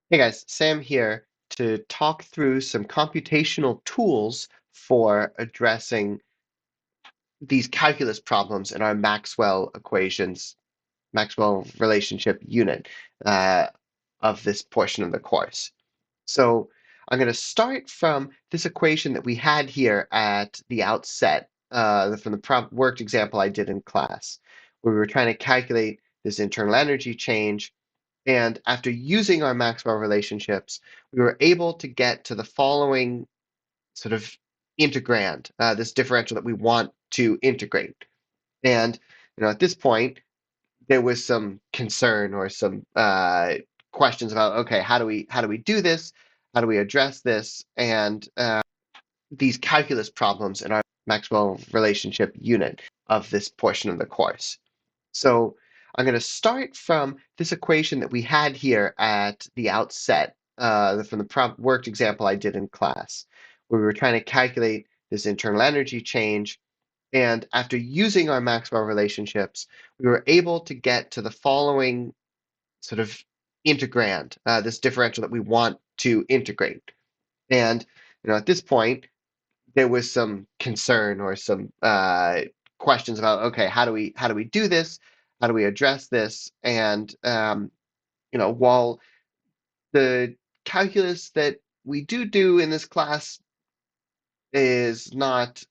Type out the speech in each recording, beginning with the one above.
Hey guys, Sam here to talk through some computational tools for addressing these calculus problems in our Maxwell equations, Maxwell relationship unit uh, of this portion of the course. So I'm going to start from this equation that we had here at the outset from the worked example I did in class, where we were trying to calculate this internal energy change. And after using our Maxwell relationships, we were able to get to the following sort of integrand, this differential that we want to integrate. And at this point, there was some concern or some questions about, okay, how do we do this? How do we address this? And these calculus problems in our Maxwell relationship unit of this portion of the course. So I'm going to start from this equation that we had here at the outset from the worked example I did in class, where we were trying to calculate this internal energy change. And after using our Maxwell relationships, we were able to get to the following sort of integrand, this differential that we want to integrate. And at this point, there was some concern or some questions about, okay, how do we do this? How do we address this? And while the calculus that we do in this class is not,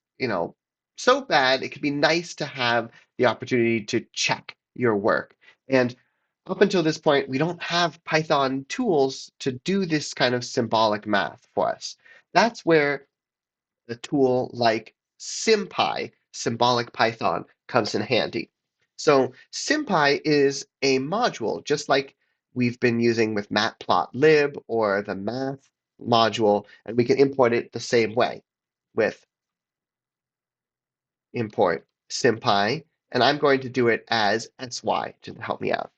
so bad, it could be nice to have the opportunity to check your work. And up until this point, we don't have Python tools to do this kind of symbolic math for us. That's where a tool like SymPy, symbolic Python, comes in handy. So SymPy is a module, just like we've been using with matplotlib or the math module, and we can import it the same way with import SymPy, and I'm going to do it as sy to help me out.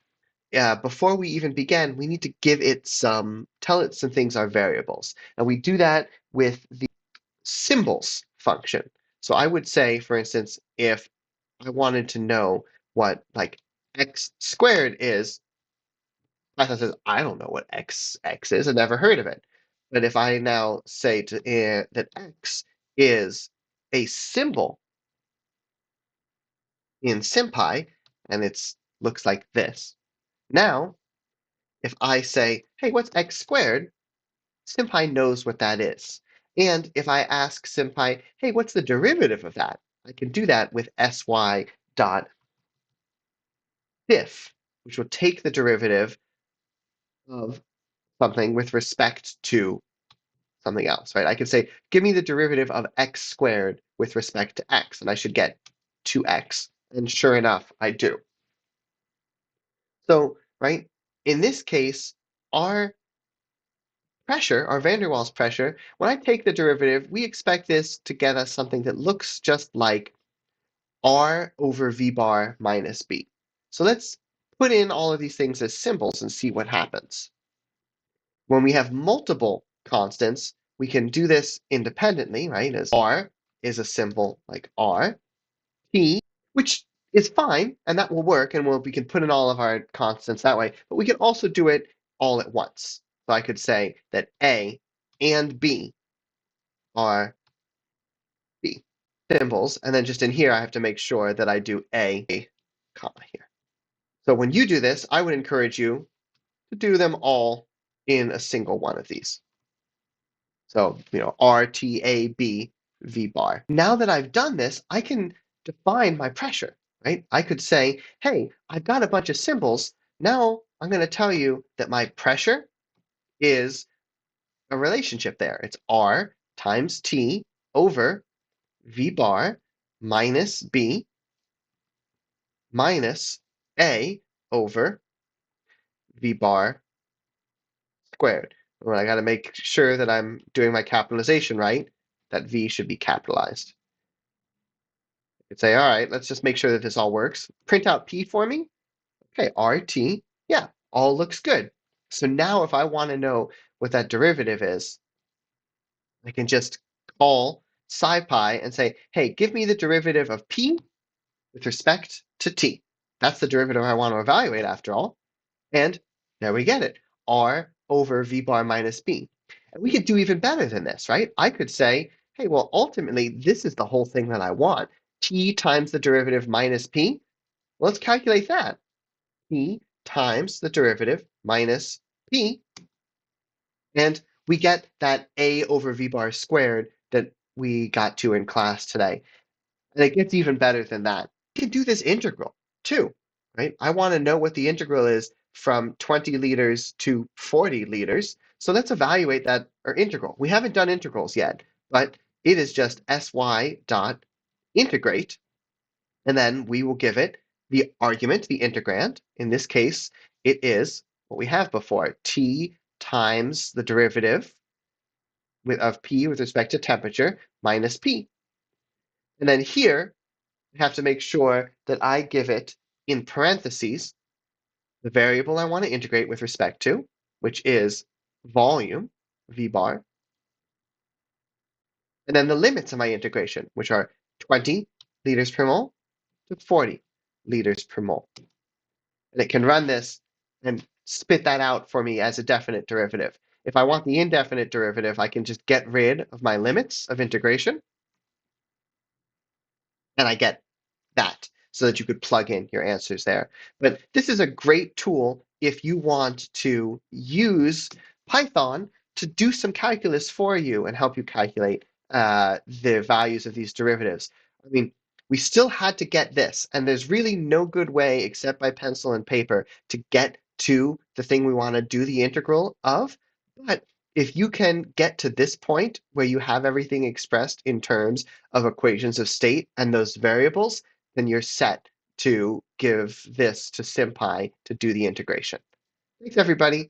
Before we even begin, we need to tell it some things are variables. And we do that with the symbols function. So I would say, for instance, if I wanted to know what like x squared is, Python says, I don't know what x is. I've never heard of it. But if I now say that x is a symbol in SymPy, and it looks like this. Now, if I say, hey, what's x squared? SymPy knows what that is. And if I ask SymPy, hey, what's the derivative of that? I can do that with sy dot diff, which will take the derivative of something with respect to something else, right? I can say, give me the derivative of x squared with respect to x, and I should get 2x. And sure enough, I do. So, right, in this case, our pressure, our van der Waals pressure, when I take the derivative, we expect this to get us something that looks just like R over V bar minus B. So let's put in all of these things as symbols and see what happens. When we have multiple constants, we can do this independently, right? As R is a symbol like R, T, which is fine, and that will work, and we can put in all of our constants that way, but we can also do it all at once. So I could say that A and B are B symbols, and then just in here, I have to make sure that I do A, comma here. So when you do this, I would encourage you to do them all in a single one of these. So, R, T, A, B, V bar. Now that I've done this, I can define my pressure, right? I could say, hey, I've got a bunch of symbols. Now I'm going to tell you that my pressure is a relationship there. It's R times T over V bar minus B minus A over V bar squared. Well, I got to make sure that I'm doing my capitalization right. That V should be capitalized. I could say, all right, let's just make sure that this all works. Print out P for me. Okay, RT. Yeah, all looks good. So now if I want to know what that derivative is, I can just call SciPy and say, hey, give me the derivative of P with respect to T. That's the derivative I want to evaluate after all. And there we get it. R over v bar minus b. And we could do even better than this, right? I could say, hey, well, ultimately, this is the whole thing that I want. T times the derivative minus p. Let's calculate that. P times the derivative minus p. And we get that a over v bar squared that we got to in class today. And it gets even better than that. You can do this integral too, right? I want to know what the integral is from 20 liters to 40 liters. So let's evaluate that or integral. We haven't done integrals yet, but it is just sy dot integrate. And then we will give it the argument, the integrand. In this case, it is what we have before, t times the derivative of p with respect to temperature minus p. And then here, I have to make sure that I give it in parentheses the variable I want to integrate with respect to, which is volume, v bar, and then the limits of my integration, which are 20 liters per mole to 40 liters per mole. And it can run this and spit that out for me as a definite derivative. If I want the indefinite derivative, I can just get rid of my limits of integration, and I get that so that you could plug in your answers there. But this is a great tool if you want to use Python to do some calculus for you and help you calculate the values of these derivatives. I mean, we still had to get this, and there's really no good way except by pencil and paper to get to the thing we want to do the integral of. But if you can get to this point where you have everything expressed in terms of equations of state and those variables, then you're set to give this to SymPy to do the integration. Thanks, everybody.